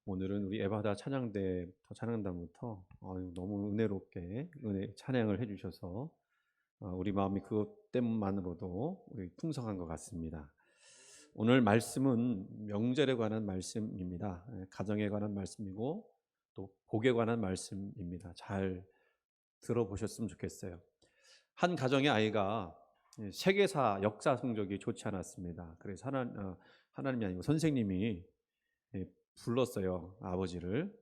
오늘은 우리 에바다 찬양대부터 찬양단부터 너무 은혜롭게 찬양을 해주셔서 우리 마음이 그것 때문만으로도 우리 풍성한 것 같습니다. 오늘 말씀은 명절에 관한 말씀입니다. 가정에 관한 말씀이고 또 복에 관한 말씀입니다. 잘 들어보셨으면 좋겠어요. 한 가정의 아이가 세계사 역사 성적이 좋지 않았습니다. 그래서 하나님이 아니고 선생님이 불렀어요. 아버지를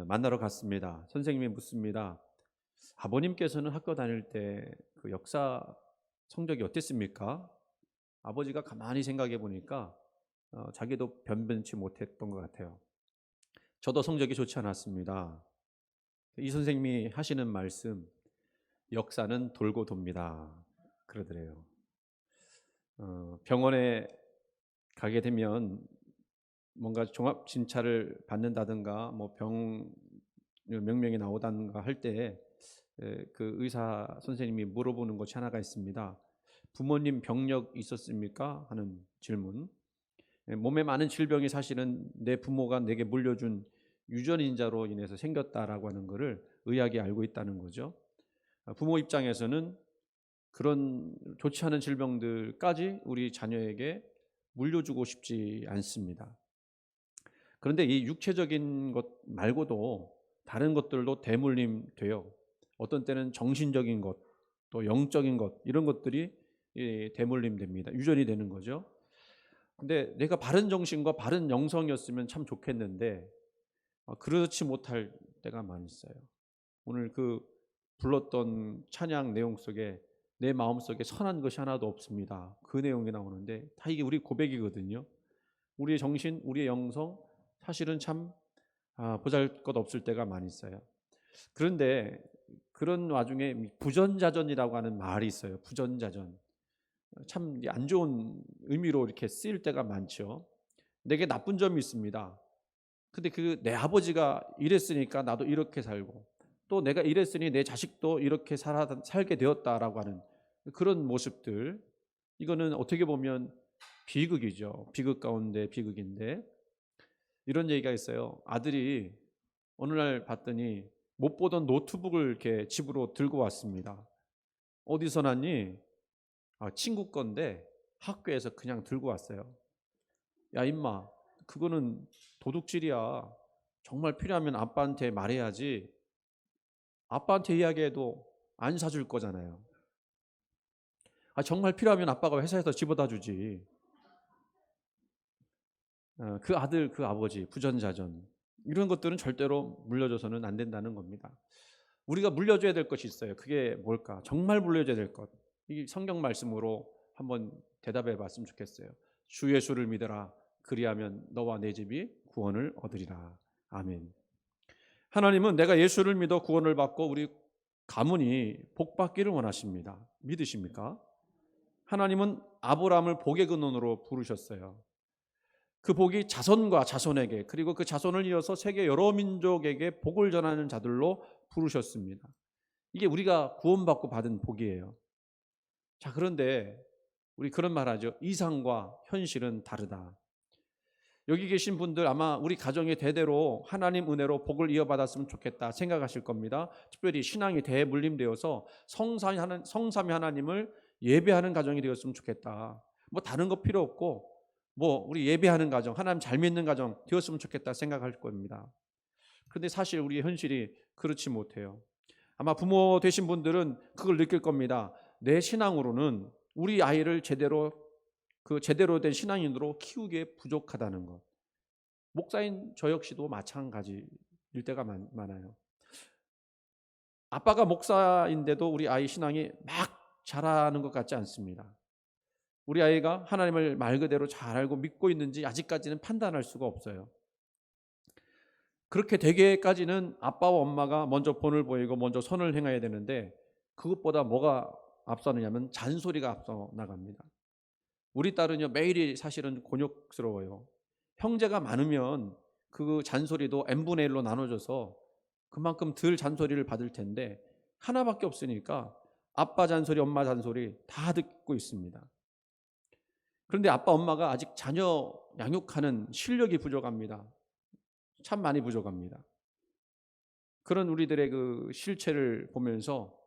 만나러 갔습니다. 선생님이 묻습니다. 아버님께서는 학교 다닐 때 그 역사 성적이 어땠습니까? 아버지가 가만히 생각해 보니까 자기도 변변치 못했던 것 같아요. 저도 성적이 좋지 않았습니다. 이 선생님이 하시는 말씀, 역사는 돌고 돕니다. 그러더래요. 병원에 가게 되면 뭔가 종합 진찰을 받는다든가 뭐 병 명령이 나오다든가 할 때 그 의사 선생님이 물어보는 것이 하나가 있습니다. 부모님 병력 있었습니까? 하는 질문. 몸에 많은 질병이 사실은 내 부모가 내게 물려준 유전인자로 인해서 생겼다라고 하는 것을 의학이 알고 있다는 거죠. 부모 입장에서는 그런 좋지 않은 질병들까지 우리 자녀에게 물려주고 싶지 않습니다. 그런데 이 육체적인 것 말고도 다른 것들도 대물림 돼요. 어떤 때는 정신적인 것, 또 영적인 것 이런 것들이 대물림 됩니다. 유전이 되는 거죠. 근데 내가 바른 정신과 바른 영성이었으면 참 좋겠는데 그렇지 못할 때가 많이 있어요. 오늘 그 불렀던 찬양 내용 속에 내 마음속에 선한 것이 하나도 없습니다. 그 내용이 나오는데 다 이게 우리 고백이거든요. 우리의 정신, 우리의 영성 사실은 참 보잘것없을 때가 많이 있어요. 그런데 그런 와중에 부전자전이라고 하는 말이 있어요. 부전자전. 참 안 좋은 의미로 이렇게 쓰일 때가 많죠. 내게 나쁜 점이 있습니다. 근데 그 내 아버지가 이랬으니까 나도 이렇게 살고 또 내가 이랬으니 내 자식도 이렇게 살게 되었다라고 하는 그런 모습들. 이거는 어떻게 보면 비극이죠. 비극 가운데 비극인데 이런 얘기가 있어요. 아들이 어느 날 봤더니 못 보던 노트북을 이렇게 집으로 들고 왔습니다. 어디서 났니? 친구 건데 학교에서 그냥 들고 왔어요. 야, 임마, 그거는 도둑질이야. 정말 필요하면 아빠한테 말해야지. 아빠한테 이야기해도 안 사줄 거잖아요. 정말 필요하면 아빠가 회사에서 집어다 주지. 그 아들, 그 아버지, 부전자전. 이런 것들은 절대로 물려줘서는 안 된다는 겁니다. 우리가 물려줘야 될 것이 있어요. 그게 뭘까? 정말 물려줘야 될 것. 이 성경 말씀으로 한번 대답해 봤으면 좋겠어요. 주 예수를 믿어라. 그리하면 너와 내 집이 구원을 얻으리라. 아멘. 하나님은 내가 예수를 믿어 구원을 받고 우리 가문이 복받기를 원하십니다. 믿으십니까? 하나님은 아브라함을 복의 근원으로 부르셨어요. 그 복이 자손과 자손에게 그리고 그 자손을 이어서 세계 여러 민족에게 복을 전하는 자들로 부르셨습니다. 이게 우리가 구원받고 받은 복이에요. 자, 그런데 우리 그런 말 하죠. 이상과 현실은 다르다. 여기 계신 분들 아마 우리 가정의 대대로 하나님 은혜로 복을 이어받았으면 좋겠다 생각하실 겁니다. 특별히 신앙이 대물림되어서 성삼위 하나님을 예배하는 가정이 되었으면 좋겠다. 뭐 다른 거 필요 없고 뭐 우리 예배하는 가정, 하나님 잘 믿는 가정 되었으면 좋겠다 생각할 겁니다. 그런데 사실 우리의 현실이 그렇지 못해요. 아마 부모 되신 분들은 그걸 느낄 겁니다. 내 신앙으로는 우리 아이를 제대로 된 신앙인으로 키우기에 부족하다는 것. 목사인 저 역시도 마찬가지일 때가 많아요. 아빠가 목사인데도 우리 아이 신앙이 막 자라는 것 같지 않습니다. 우리 아이가 하나님을 말 그대로 잘 알고 믿고 있는지 아직까지는 판단할 수가 없어요. 그렇게 되기까지는 아빠와 엄마가 먼저 본을 보이고 먼저 선을 행해야 되는데 그것보다 뭐가 앞서느냐면 잔소리가 앞서 나갑니다. 우리 딸은요 매일이 사실은 곤욕스러워요. 형제가 많으면 그 잔소리도 n분의 1로 나눠져서 그만큼 덜 잔소리를 받을 텐데 하나밖에 없으니까 아빠 잔소리 엄마 잔소리 다 듣고 있습니다. 그런데 아빠 엄마가 아직 자녀 양육하는 실력이 부족합니다. 참 많이 부족합니다. 그런 우리들의 그 실체를 보면서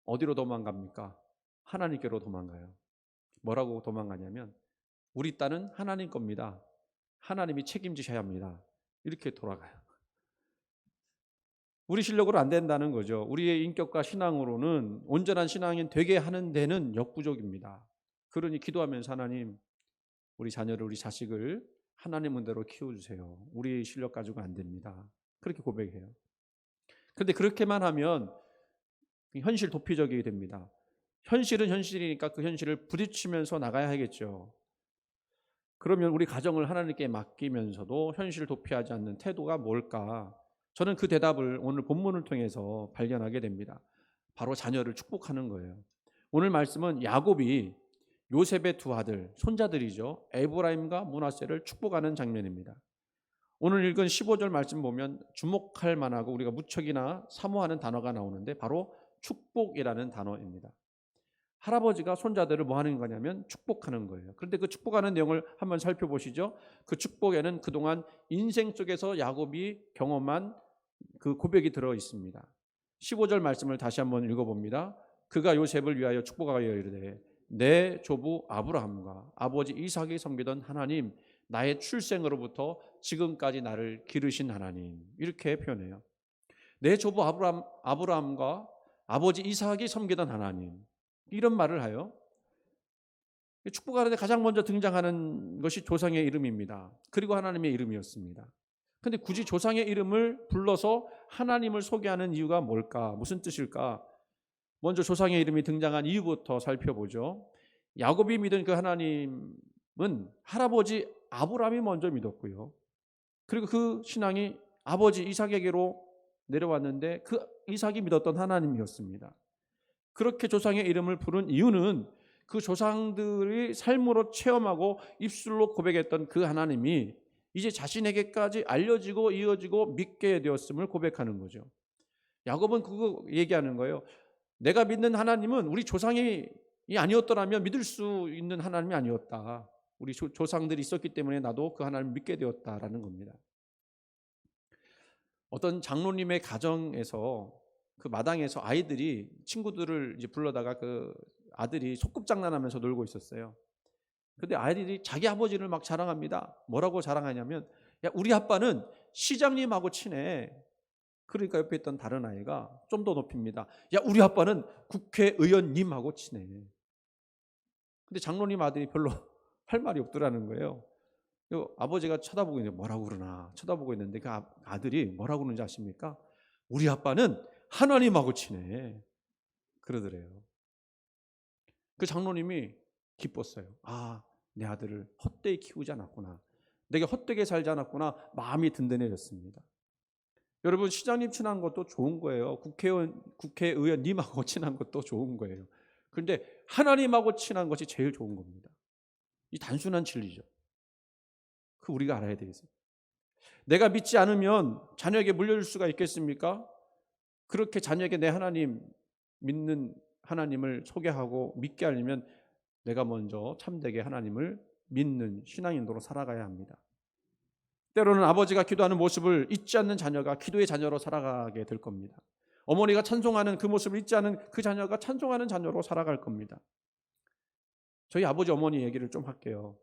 어디로 도망갑니까? 하나님께로 도망가요. 뭐라고 도망가냐면 우리 딸은 하나님 겁니다. 하나님이 책임지셔야 합니다. 이렇게 돌아가요. 우리 실력으로 안 된다는 거죠. 우리의 인격과 신앙으로는 온전한 신앙인 되게 하는 데는 역부족입니다. 그러니 기도하면서 하나님, 우리 자녀를, 우리 자식을 하나님 은혜로 키워주세요. 우리 실력 가지고 안 됩니다. 그렇게 고백해요. 그런데 그렇게만 하면 현실 도피적이 됩니다. 현실은 현실이니까 그 현실을 부딪히면서 나가야 하겠죠. 그러면 우리 가정을 하나님께 맡기면서도 현실 도피하지 않는 태도가 뭘까? 저는 그 대답을 오늘 본문을 통해서 발견하게 됩니다. 바로 자녀를 축복하는 거예요. 오늘 말씀은 야곱이 요셉의 두 아들, 손자들이죠. 에브라임과 므낫세를 축복하는 장면입니다. 오늘 읽은 15절 말씀 보면 주목할 만하고 우리가 무척이나 사모하는 단어가 나오는데 바로 축복이라는 단어입니다. 할아버지가 손자들을 뭐 하는 거냐면 축복하는 거예요. 그런데 그 축복하는 내용을 한번 살펴보시죠. 그 축복에는 그동안 인생 속에서 야곱이 경험한 그 고백이 들어 있습니다. 15절 말씀을 다시 한번 읽어봅니다. 그가 요셉을 위하여 축복하여 이르되 내 조부 아브라함과 아버지 이삭이 섬기던 하나님, 나의 출생으로부터 지금까지 나를 기르신 하나님, 이렇게 표현해요. 내 조부 아브라함과 아버지 이삭이 섬기던 하나님, 이런 말을 하여 축복하는데 가장 먼저 등장하는 것이 조상의 이름입니다. 그리고 하나님의 이름이었습니다. 근데 굳이 조상의 이름을 불러서 하나님을 소개하는 이유가 뭘까? 무슨 뜻일까? 먼저 조상의 이름이 등장한 이유부터 살펴보죠. 야곱이 믿은 그 하나님은 할아버지 아브라함이 먼저 믿었고요. 그리고 그 신앙이 아버지 이삭에게로 내려왔는데 그 이삭이 믿었던 하나님이었습니다. 그렇게 조상의 이름을 부른 이유는 그 조상들이 삶으로 체험하고 입술로 고백했던 그 하나님이 이제 자신에게까지 알려지고 이어지고 믿게 되었음을 고백하는 거죠. 야곱은 그거 얘기하는 거예요. 내가 믿는 하나님은 우리 조상이 아니었더라면 믿을 수 있는 하나님이 아니었다. 우리 조상들이 있었기 때문에 나도 그 하나님을 믿게 되었다라는 겁니다. 어떤 장로님의 가정에서 그 마당에서 아이들이 친구들을 이제 불러다가 그 아들이 소꿉장난하면서 놀고 있었어요. 근데 아이들이 자기 아버지를 막 자랑합니다. 뭐라고 자랑하냐면, 야, 우리 아빠는 시장님하고 친해. 그러니까 옆에 있던 다른 아이가 좀 더 높입니다. 야, 우리 아빠는 국회의원님하고 친해. 근데 장로님 아들이 별로 할 말이 없더라는 거예요. 아버지가 쳐다보고 있는데 뭐라고 그러나 쳐다보고 있는데 그 아들이 뭐라고 그러는지 아십니까? 우리 아빠는 하나님하고 친해. 그러더래요. 그 장로님이 기뻤어요. 아, 내 아들을 헛되이 키우지 않았구나. 내가 헛되게 살지 않았구나. 마음이 든든해졌습니다. 여러분, 시장님 친한 것도 좋은 거예요. 국회의원님하고 친한 것도 좋은 거예요. 그런데 하나님하고 친한 것이 제일 좋은 겁니다. 이 단순한 진리죠. 그 우리가 알아야 되겠습니다. 내가 믿지 않으면 자녀에게 물려줄 수가 있겠습니까? 그렇게 자녀에게 내 하나님, 믿는 하나님을 소개하고 믿게 하려면 내가 먼저 참되게 하나님을 믿는 신앙인으로 살아가야 합니다. 때로는 아버지가 기도하는 모습을 잊지 않는 자녀가 기도의 자녀로 살아가게 될 겁니다. 어머니가 찬송하는 그 모습을 잊지 않은 그 자녀가 찬송하는 자녀로 살아갈 겁니다. 저희 아버지 어머니 얘기를 좀 할게요.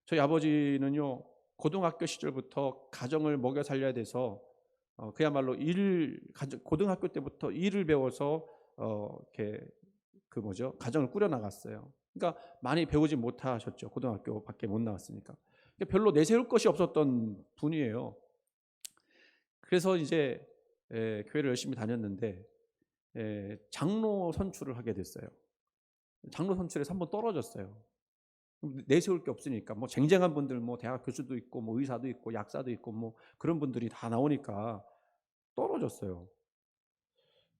저희 아버지는요, 고등학교 시절부터 가정을 먹여 살려야 돼서 그야말로 고등학교 때부터 일을 배워서 이렇게 가정을 꾸려 나갔어요. 그러니까 많이 배우지 못하셨죠. 고등학교밖에 못 나왔으니까. 별로 내세울 것이 없었던 분이에요. 그래서 이제 교회를 열심히 다녔는데 장로 선출을 하게 됐어요. 장로 선출에서 한번 떨어졌어요. 내세울 게 없으니까 뭐 쟁쟁한 분들, 뭐 대학 교수도 있고 뭐 의사도 있고 약사도 있고 뭐 그런 분들이 다 나오니까 떨어졌어요.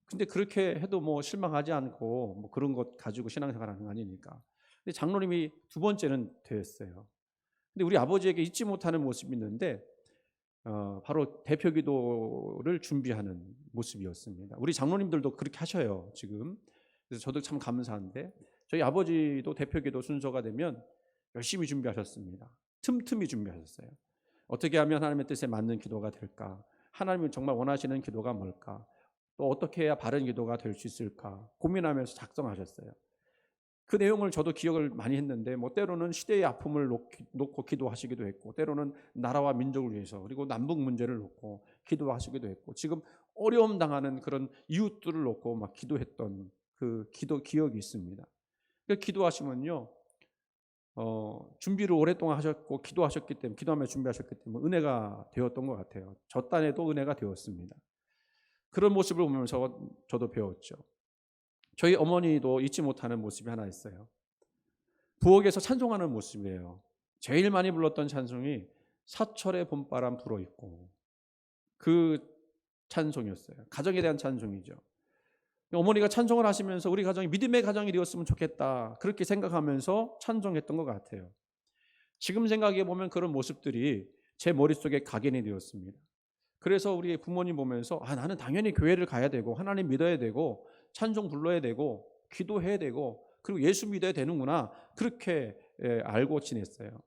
근데 그렇게 해도 뭐 실망하지 않고 뭐 그런 것 가지고 신앙생활하는 거 아니니까. 근데 장로님이 두 번째는 되었어요. 근데 우리 아버지에게 잊지 못하는 모습이 있는데 바로 대표 기도를 준비하는 모습이었습니다. 우리 장로님들도 그렇게 하셔요, 지금. 그래서 저도 참 감사한데 저희 아버지도 대표 기도 순서가 되면 열심히 준비하셨습니다. 틈틈이 준비하셨어요. 어떻게 하면 하나님의 뜻에 맞는 기도가 될까? 하나님이 정말 원하시는 기도가 뭘까? 또 어떻게 해야 바른 기도가 될 수 있을까? 고민하면서 작성하셨어요. 그 내용을 저도 기억을 많이 했는데 뭐 때로는 시대의 아픔을 놓고 기도하시기도 했고, 때로는 나라와 민족을 위해서, 그리고 남북 문제를 놓고 기도하시기도 했고, 지금 어려움 당하는 그런 이웃들을 놓고 막 기도했던 그 기도 기억이 있습니다. 그 기도하시면요, 준비를 오랫동안 하셨고 기도하셨기 때문에, 기도하면서 준비하셨기 때문에 은혜가 되었던 것 같아요. 저 딴에도 은혜가 되었습니다. 그런 모습을 보면서 저도 배웠죠. 저희 어머니도 잊지 못하는 모습이 하나 있어요. 부엌에서 찬송하는 모습이에요. 제일 많이 불렀던 찬송이 사철의 봄바람 불어있고, 그 찬송이었어요. 가정에 대한 찬송이죠. 어머니가 찬송을 하시면서 우리 가정이 믿음의 가정이 되었으면 좋겠다, 그렇게 생각하면서 찬송했던 것 같아요. 지금 생각해 보면 그런 모습들이 제 머릿속에 각인이 되었습니다. 그래서 우리 부모님 보면서 나는 당연히 교회를 가야 되고 하나님 믿어야 되고 찬송 불러야 되고 기도해야 되고 그리고 예수 믿어야 되는구나, 그렇게 알고 지냈어요.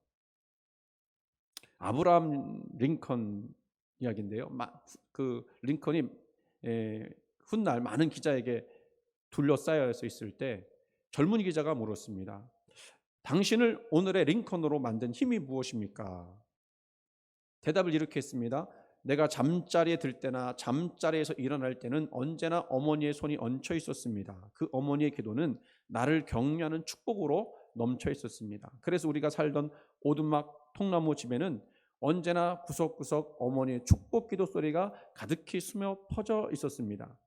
아브라함 링컨 이야기인데요. 그 링컨이 훗날 많은 기자에게 둘러싸여 있을 때 젊은 기자가 물었습니다. 당신을 오늘의 링컨으로 만든 힘이 무엇입니까? 대답을 이렇게 했습니다. 내가 잠자리에 들 때나 잠자리에서 일어날 때는 언제나 어머니의 손이 얹혀 있었습니다. 그 어머니의 기도는 나를 격려하는 축복으로 넘쳐 있었습니다. 그래서 우리가 살던 오두막 통나무 집에는 언제나 구석구석 어머니의 축복 기도 소리가 가득히 스며 퍼져 있었습니다.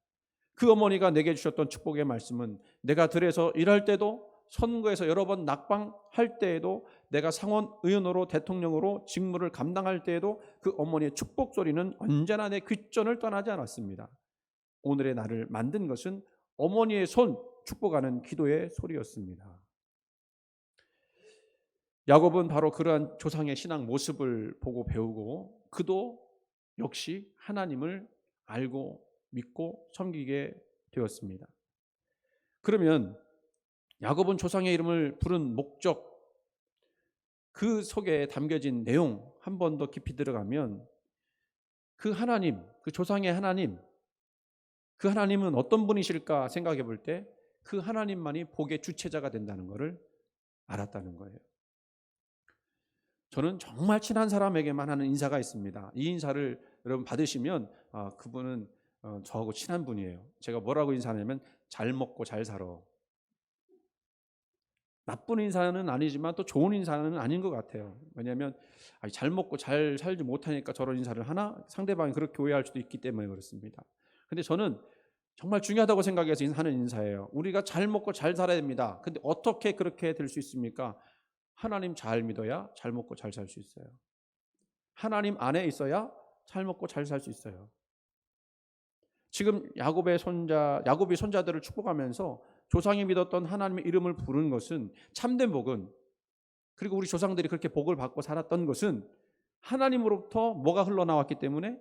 그 어머니가 내게 주셨던 축복의 말씀은 내가 들에서 일할 때도, 선거에서 여러 번 낙방할 때에도, 내가 상원 의원으로 대통령으로 직무를 감당할 때에도 그 어머니의 축복 소리는 언제나 내 귓전을 떠나지 않았습니다. 오늘의 나를 만든 것은 어머니의 손 축복하는 기도의 소리였습니다. 야곱은 바로 그러한 조상의 신앙 모습을 보고 배우고, 그도 역시 하나님을 알고 믿고 섬기게 되었습니다. 그러면 야곱은 조상의 이름을 부른 목적, 그 속에 담겨진 내용 한 번 더 깊이 들어가면 그 하나님, 그 조상의 하나님, 그 하나님은 어떤 분이실까 생각해 볼 때 그 하나님만이 복의 주체자가 된다는 것을 알았다는 거예요. 저는 정말 친한 사람에게만 하는 인사가 있습니다. 이 인사를 여러분 받으시면 그분은 저하고 친한 분이에요. 제가 뭐라고 인사하냐면 잘 먹고 잘 살아. 나쁜 인사는 아니지만 또 좋은 인사는 아닌 것 같아요. 왜냐하면 잘 먹고 잘 살지 못하니까 저런 인사를 하나? 상대방이 그렇게 오해할 수도 있기 때문에 그렇습니다. 근데 저는 정말 중요하다고 생각해서 하는 인사예요. 우리가 잘 먹고 잘 살아야 됩니다. 근데 어떻게 그렇게 될 수 있습니까? 하나님 잘 믿어야 잘 먹고 잘 살 수 있어요. 하나님 안에 있어야 잘 먹고 잘 살 수 있어요. 지금 야곱이 손자들을 축복하면서 조상이 믿었던 하나님의 이름을 부르는 것은, 참된 복은, 그리고 우리 조상들이 그렇게 복을 받고 살았던 것은 하나님으로부터 뭐가 흘러나왔기 때문에?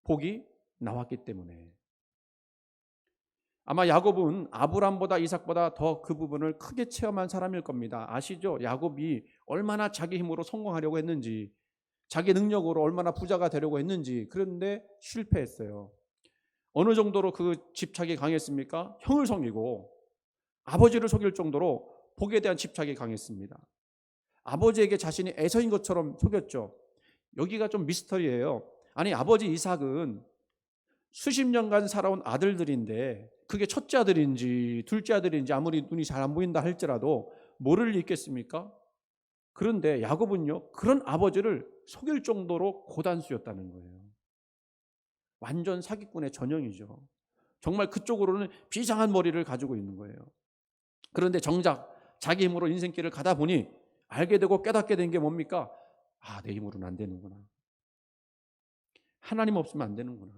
복이 나왔기 때문에. 아마 야곱은 아브람보다 이삭보다 더 그 부분을 크게 체험한 사람일 겁니다. 아시죠? 야곱이 얼마나 자기 힘으로 성공하려고 했는지, 자기 능력으로 얼마나 부자가 되려고 했는지. 그런데 실패했어요. 어느 정도로 그 집착이 강했습니까? 형을 속이고 아버지를 속일 정도로 복에 대한 집착이 강했습니다. 아버지에게 자신이 애서인 것처럼 속였죠. 여기가 좀 미스터리예요. 아니, 아버지 이삭은 수십 년간 살아온 아들들인데 그게 첫째 아들인지 둘째 아들인지 아무리 눈이 잘 안 보인다 할지라도 뭐를 있겠습니까? 그런데 야곱은요, 그런 아버지를 속일 정도로 고단수였다는 거예요. 완전 사기꾼의 전형이죠. 정말 그쪽으로는 비장한 머리를 가지고 있는 거예요. 그런데 정작 자기 힘으로 인생길을 가다 보니 알게 되고 깨닫게 된 게 뭡니까? 내 힘으로는 안 되는구나. 하나님 없으면 안 되는구나.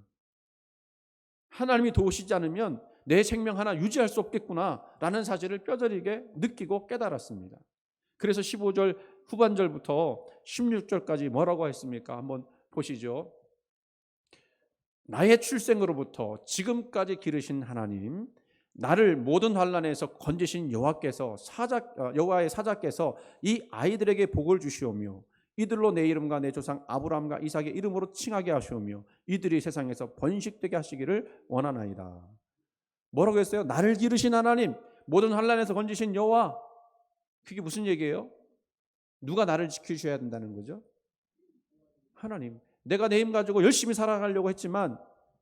하나님이 도우시지 않으면 내 생명 하나 유지할 수 없겠구나 라는 사실을 뼈저리게 느끼고 깨달았습니다. 그래서 15절 후반절부터 16절까지 뭐라고 했습니까? 한번 보시죠. 나의 출생으로부터 지금까지 기르신 하나님, 나를 모든 환난에서 건지신 여호와의 사자께서 이 아이들에게 복을 주시오며 이들로 내 이름과 내 조상 아브라함과 이삭의 이름으로 칭하게 하시오며 이들이 세상에서 번식되게 하시기를 원하나이다. 뭐라고 했어요? 나를 기르신 하나님, 모든 환난에서 건지신 여호와. 그게 무슨 얘기예요? 누가 나를 지키셔야 된다는 거죠? 하나님. 내가 내 힘 가지고 열심히 살아가려고 했지만,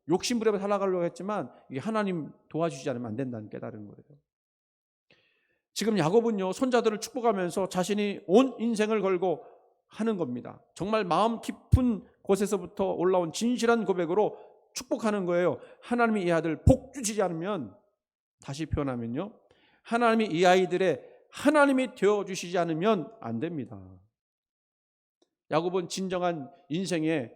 욕심부려 살아가려고 했지만 이게 하나님 도와주지 않으면 안 된다는 깨달은 거예요. 지금 야곱은요, 손자들을 축복하면서 자신이 온 인생을 걸고 하는 겁니다. 정말 마음 깊은 곳에서부터 올라온 진실한 고백으로 축복하는 거예요. 하나님이 이 아들 복 주시지 않으면, 다시 표현하면요, 하나님이 이 아이들의 하나님이 되어주시지 않으면 안 됩니다. 야곱은 진정한 인생의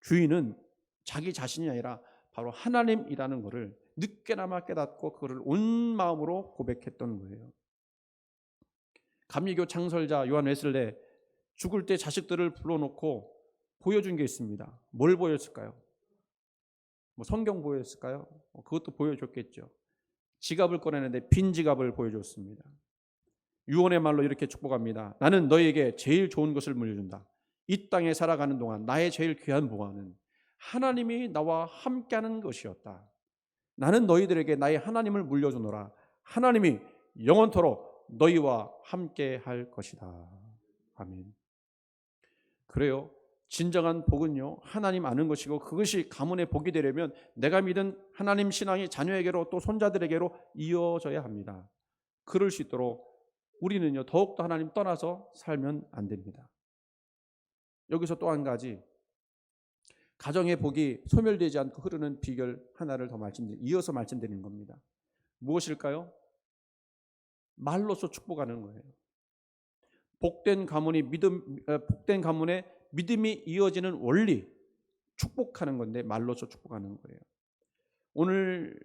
주인은 자기 자신이 아니라 바로 하나님이라는 것을 늦게나마 깨닫고 그를 온 마음으로 고백했던 거예요. 감리교 창설자 요한 웨슬레, 죽을 때 자식들을 불러놓고 보여준 게 있습니다. 뭘 보였을까요? 뭐 성경 보였을까요? 그것도 보여줬겠죠. 지갑을 꺼내는데 빈 지갑을 보여줬습니다. 유언의 말로 이렇게 축복합니다. 나는 너에게 제일 좋은 것을 물려준다. 이 땅에 살아가는 동안 나의 제일 귀한 보화는 하나님이 나와 함께하는 것이었다. 나는 너희들에게 나의 하나님을 물려주노라. 하나님이 영원토록 너희와 함께할 것이다. 아멘. 그래요. 진정한 복은요, 하나님 아는 것이고 그것이 가문의 복이 되려면 내가 믿은 하나님 신앙이 자녀에게로 또 손자들에게로 이어져야 합니다. 그럴 수 있도록 우리는요, 더욱더 하나님 떠나서 살면 안 됩니다. 여기서 또 한 가지, 가정의 복이 소멸되지 않고 흐르는 비결 하나를 더 이어서 말씀드리는 겁니다. 무엇일까요? 말로써 축복하는 거예요. 복된 가문에 믿음이 이어지는 원리, 축복하는 건데 말로써 축복하는 거예요. 오늘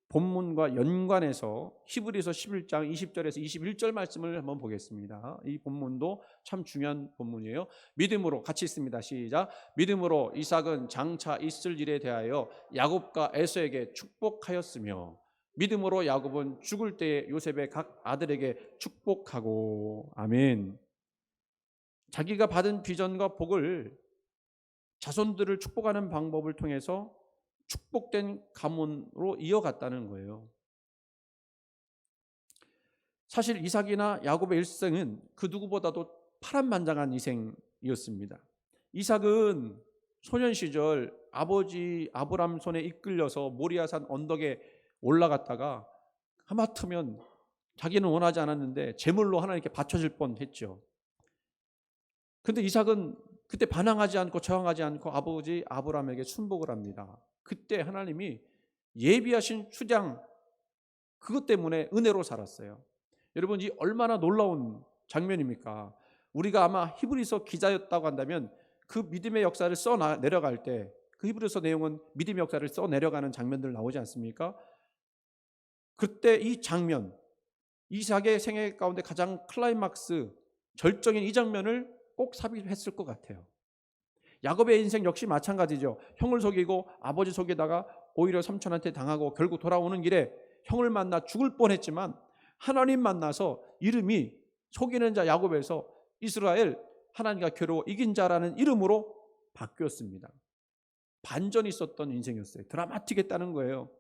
본문과 연관해서 히브리서 11장 20절에서 21절 말씀을 한번 보겠습니다. 이 본문도 참 중요한 본문이에요. 믿음으로, 같이 있습니다. 시작. 믿음으로 이삭은 장차 있을 일에 대하여 야곱과 에서에게 축복하였으며 믿음으로 야곱은 죽을 때에 요셉의 각 아들에게 축복하고. 아멘. 자기가 받은 비전과 복을 자손들을 축복하는 방법을 통해서 축복된 가문으로 이어갔다는 거예요. 사실 이삭이나 야곱의 일생은 그 누구보다도 파란만장한 인생이었습니다. 이삭은 소년 시절 아버지 아브람 손에 이끌려서 모리아산 언덕에 올라갔다가 하마터면 자기는 원하지 않았는데 제물로 하나님께 바쳐질 뻔했죠. 근데 이삭은 그때 반항하지 않고 저항하지 않고 아버지 아브람에게 순복을 합니다. 그때 하나님이 예비하신 수장, 그것 때문에 은혜로 살았어요. 여러분, 이 얼마나 놀라운 장면입니까? 우리가 아마 히브리서 기자였다고 한다면 그 믿음의 역사를 써 내려갈 때, 그 히브리서 내용은 믿음의 역사를 써 내려가는 장면들 나오지 않습니까? 그때 이 장면, 이삭의 생애 가운데 가장 클라이막스, 절정인 이 장면을 꼭 삽입했을 것 같아요. 야곱의 인생 역시 마찬가지죠. 형을 속이고 아버지 속에다가 오히려 삼촌한테 당하고 결국 돌아오는 길에 형을 만나 죽을 뻔했지만 하나님 만나서 이름이 속이는 자 야곱에서 이스라엘, 하나님과 겨루어 이긴 자라는 이름으로 바뀌었습니다. 반전이 있었던 인생이었어요. 드라마틱했다는 거예요.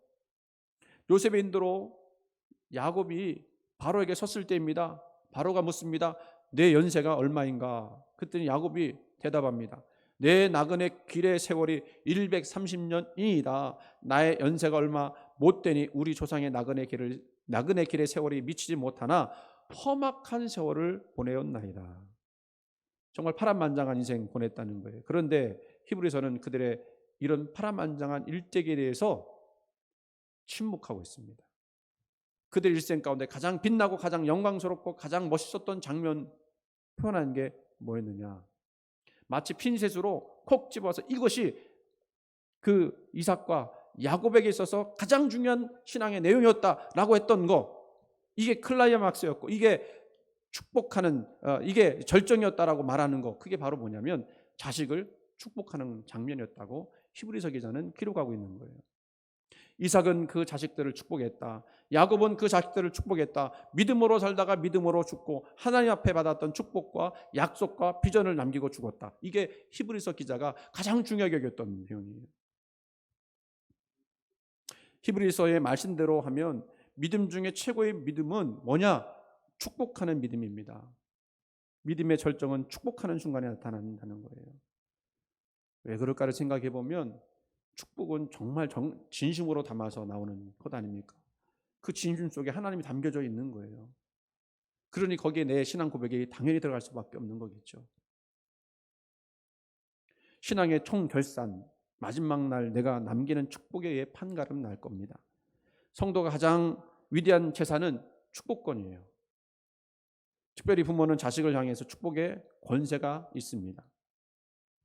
요셉의 인도로 야곱이 바로에게 섰을 때입니다. 바로가 묻습니다. 내 연세가 얼마인가? 그랬더니 야곱이 대답합니다. 내 나그네 길의 세월이 130년이다. 나의 연세가 얼마 못 되니 우리 조상의 나그네 길의 세월이 미치지 못하나 험악한 세월을 보내었나이다. 정말 파란만장한 인생 보냈다는 거예요. 그런데 히브리서는 그들의 이런 파란만장한 일대기에 대해서 침묵하고 있습니다. 그들 일생 가운데 가장 빛나고 가장 영광스럽고 가장 멋있었던 장면 표현한 게 뭐였느냐? 마치 핀셋으로 콕 집어서 이것이 그 이삭과 야곱에게 있어서 가장 중요한 신앙의 내용이었다라고 했던 거, 이게 클라이막스였고 이게 축복하는 이게 절정이었다라고 말하는 거, 그게 바로 뭐냐면 자식을 축복하는 장면이었다고 히브리서 기자는 기록하고 있는 거예요. 이삭은 그 자식들을 축복했다. 야곱은 그 자식들을 축복했다. 믿음으로 살다가 믿음으로 죽고 하나님 앞에 받았던 축복과 약속과 비전을 남기고 죽었다. 이게 히브리서 기자가 가장 중요하게 여겼던 내용이에요. 히브리서의 말씀대로 하면 믿음 중에 최고의 믿음은 뭐냐? 축복하는 믿음입니다. 믿음의 절정은 축복하는 순간에 나타난다는 거예요. 왜 그럴까를 생각해 보면 축복은 정말 진심으로 담아서 나오는 것 아닙니까? 그 진심 속에 하나님이 담겨져 있는 거예요. 그러니 거기에 내 신앙 고백이 당연히 들어갈 수밖에 없는 거겠죠. 신앙의 총결산, 마지막 날 내가 남기는 축복에 의해 판가름 날 겁니다. 성도가 가장 위대한 재산은 축복권이에요. 특별히 부모는 자식을 향해서 축복의 권세가 있습니다.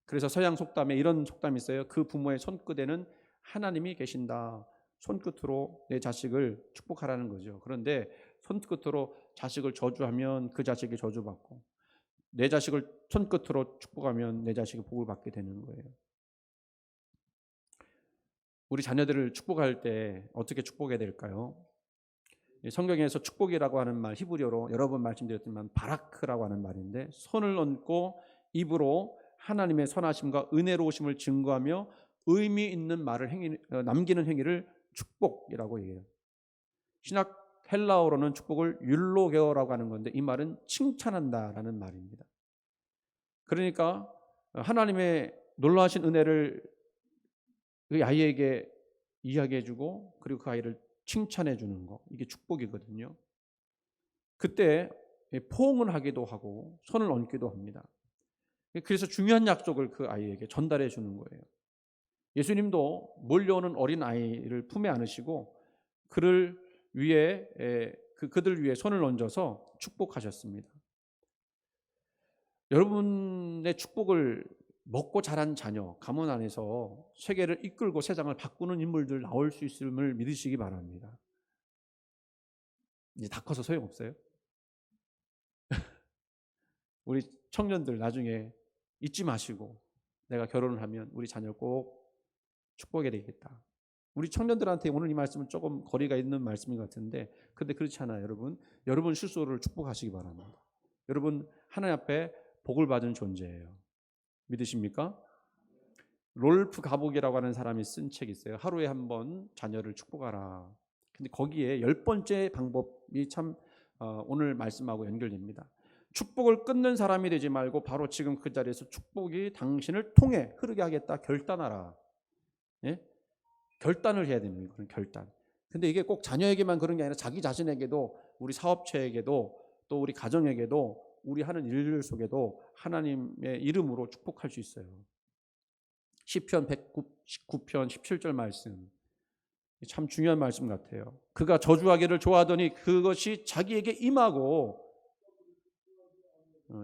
그래서 서양 속담에 이런 속담이 있어요. 그 부모의 손끝에는 하나님이 계신다. 손끝으로 내 자식을 축복하라는 거죠. 그런데 손끝으로 자식을 저주하면 그 자식이 저주받고, 내 자식을 손끝으로 축복하면 내 자식이 복을 받게 되는 거예요. 우리 자녀들을 축복할 때 어떻게 축복해야 될까요? 성경에서 축복이라고 하는 말, 히브리어로 여러 번 말씀드렸지만 바라크라고 하는 말인데, 손을 얹고 입으로 하나님의 선하심과 은혜로우심을 증거하며 의미 있는 말을 남기는 행위를 축복이라고 해요. 신약 헬라어로는 축복을 율로게어라고 하는 건데, 이 말은 칭찬한다라는 말입니다. 그러니까 하나님의 놀라우신 은혜를 그 아이에게 이야기해주고, 그리고 그 아이를 칭찬해주는 거, 이게 축복이거든요. 그때 포옹을 하기도 하고 손을 얹기도 합니다. 그래서 중요한 약속을 그 아이에게 전달해 주는 거예요. 예수님도 몰려오는 어린 아이를 품에 안으시고 그를 위해 그들 위해 손을 얹어서 축복하셨습니다. 여러분의 축복을 먹고 자란 자녀, 가문 안에서 세계를 이끌고 세상을 바꾸는 인물들 나올 수 있음을 믿으시기 바랍니다. 이제 다 커서 소용없어요. 우리 청년들 나중에 잊지 마시고, 내가 결혼을 하면 우리 자녀를 꼭 축복해야 되겠다. 우리 청년들한테 오늘 이 말씀은 조금 거리가 있는 말씀인 것 같은데, 근데 그렇지 않아요. 여러분 스스로를 축복하시기 바랍니다. 여러분 하나님 앞에 복을 받은 존재예요. 믿으십니까? 롤프 가복이라고 하는 사람이 쓴 책이 있어요. 하루에 한 번 자녀를 축복하라. 근데 거기에 10번째 방법이 참 오늘 말씀하고 연결됩니다. 축복을 끊는 사람이 되지 말고 바로 지금 그 자리에서 축복이 당신을 통해 흐르게 하겠다 결단하라. 예? 결단을 해야 됩니다. 그런 결단. 근데 이게 꼭 자녀에게만 그런 게 아니라 자기 자신에게도, 우리 사업체에게도, 또 우리 가정에게도, 우리 하는 일들 속에도 하나님의 이름으로 축복할 수 있어요. 시편 119편 17절 말씀, 참 중요한 말씀 같아요. 그가 저주하기를 좋아하더니 그것이 자기에게 임하고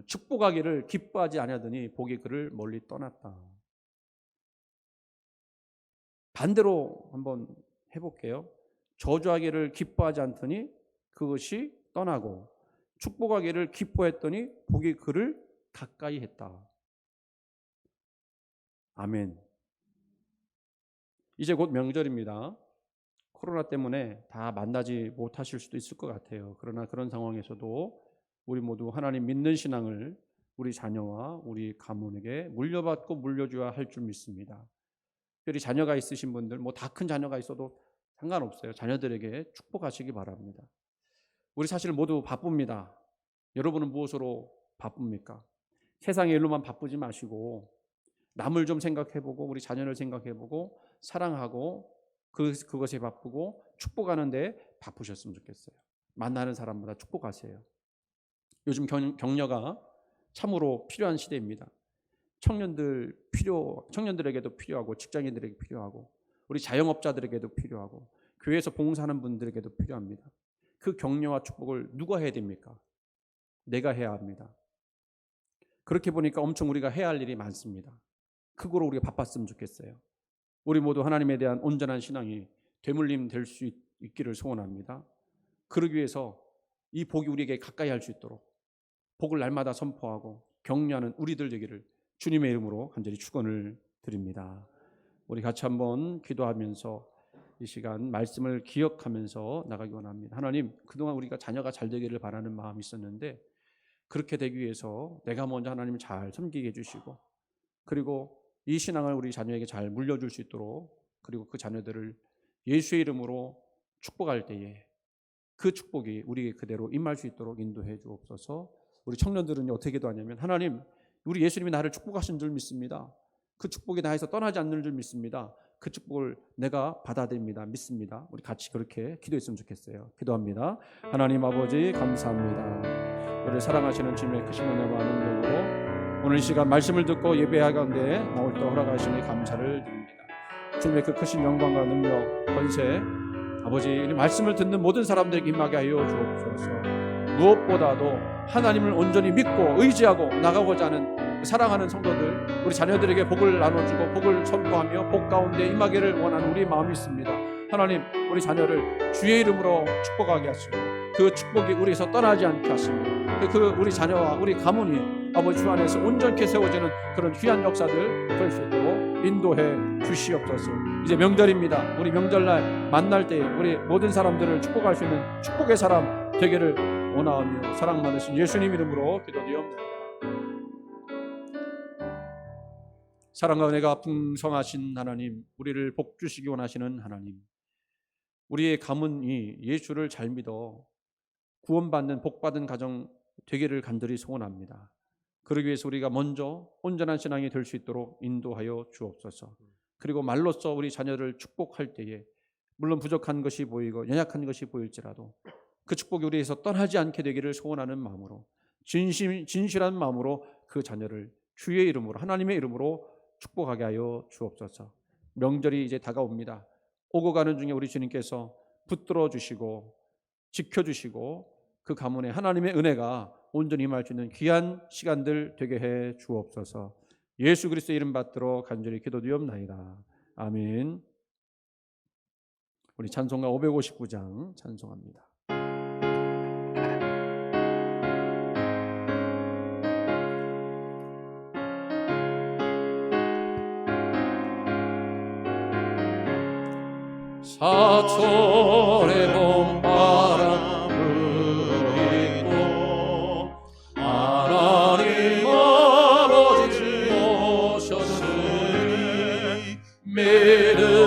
축복하기를 기뻐하지 아니하더니 복이 그를 멀리 떠났다. 반대로 한번 해볼게요. 저주하기를 기뻐하지 않더니 그것이 떠나고, 축복하기를 기뻐했더니 복이 그를 가까이 했다. 아멘. 이제 곧 명절입니다. 코로나 때문에 다 만나지 못하실 수도 있을 것 같아요. 그러나 그런 상황에서도 우리 모두 하나님 믿는 신앙을 우리 자녀와 우리 가문에게 물려받고 물려줘야 할 줄 믿습니다. 특별히 자녀가 있으신 분들, 뭐 다 큰 자녀가 있어도 상관없어요. 자녀들에게 축복하시기 바랍니다. 우리 사실 모두 바쁩니다. 여러분은 무엇으로 바쁩니까? 세상의 일로만 바쁘지 마시고 남을 좀 생각해보고 우리 자녀를 생각해보고 사랑하고 그것에 바쁘고 축복하는데 바쁘셨으면 좋겠어요. 만나는 사람마다 축복하세요. 요즘 격려가 참으로 필요한 시대입니다. 청년들에게도 필요하고, 직장인들에게 필요하고, 우리 자영업자들에게도 필요하고, 교회에서 봉사하는 분들에게도 필요합니다. 그 격려와 축복을 누가 해야 됩니까? 내가 해야 합니다. 그렇게 보니까 엄청 우리가 해야 할 일이 많습니다. 그거로 우리가 바빴으면 좋겠어요. 우리 모두 하나님에 대한 온전한 신앙이 되물림 될 수 있기를 소원합니다. 그러기 위해서 이 복이 우리에게 가까이 할 수 있도록 복을 날마다 선포하고 격려하는 우리들 되기를 주님의 이름으로 간절히 축원을 드립니다. 우리 같이 한번 기도하면서 이 시간 말씀을 기억하면서 나가기 원합니다. 하나님, 그동안 우리가 자녀가 잘 되기를 바라는 마음이 있었는데 그렇게 되기 위해서 내가 먼저 하나님을 잘 섬기게 해주시고, 그리고 이 신앙을 우리 자녀에게 잘 물려줄 수 있도록, 그리고 그 자녀들을 예수의 이름으로 축복할 때에 그 축복이 우리에게 그대로 임할 수 있도록 인도해 주옵소서. 우리 청년들은 어떻게 기도하냐면, 하나님, 우리 예수님이 나를 축복하신 줄 믿습니다. 그 축복이 나에서 떠나지 않는 줄 믿습니다. 그 축복을 내가 받아들입니다. 믿습니다. 우리 같이 그렇게 기도했으면 좋겠어요. 기도합니다. 하나님 아버지, 감사합니다. 우리를 사랑하시는 주님의 크신 은혜와 능력으로 오늘 이 시간 말씀을 듣고 예배하건대 나올 때 허락하시니 감사를 드립니다. 주님의 그 크신 영광과 능력, 권세, 아버지, 이 말씀을 듣는 모든 사람들에게 임하게 하여 주옵소서. 무엇보다도 하나님을 온전히 믿고 의지하고 나가고자 하는 사랑하는 성도들, 우리 자녀들에게 복을 나눠주고 복을 선포하며 복 가운데 임하기를 원하는 우리 마음이 있습니다. 하나님, 우리 자녀를 주의 이름으로 축복하게 하시고 그 축복이 우리에서 떠나지 않게 하시며 그 우리 자녀와 우리 가문이 아버지 주 안에서 온전케 세워지는 그런 귀한 역사들 될 수 있도록 인도해 주시옵소서. 이제 명절입니다. 우리 명절날 만날 때 우리 모든 사람들을 축복할 수 있는 축복의 사람 되기를 원하오며 사랑 많으신 예수님 이름으로 기도드리옵나이다. 사랑과 은혜가 풍성하신 하나님, 우리를 복 주시기 원하시는 하나님, 우리의 가문이 예수를 잘 믿어 구원받는 복받은 가정 되기를 간절히 소원합니다. 그러기 위해서 우리가 먼저 온전한 신앙이 될 수 있도록 인도하여 주옵소서. 그리고 말로써 우리 자녀를 축복할 때에 물론 부족한 것이 보이고 연약한 것이 보일지라도 그 축복이 우리에서 떠나지 않게 되기를 소원하는 마음으로, 진실한 마음으로 그 자녀를 주의 이름으로, 하나님의 이름으로 축복하게 하여 주옵소서. 명절이 이제 다가옵니다. 오고 가는 중에 우리 주님께서 붙들어 주시고 지켜주시고 그 가문에 하나님의 은혜가 온전히 임할 수 있는 귀한 시간들 되게 해 주옵소서. 예수 그리스도의 이름 받들어 간절히 기도드리옵나이다. 아멘. 우리 찬송가 559장 찬송합니다. 사철의 봄바람 불고 하나님 아버지 오셨으니 믿음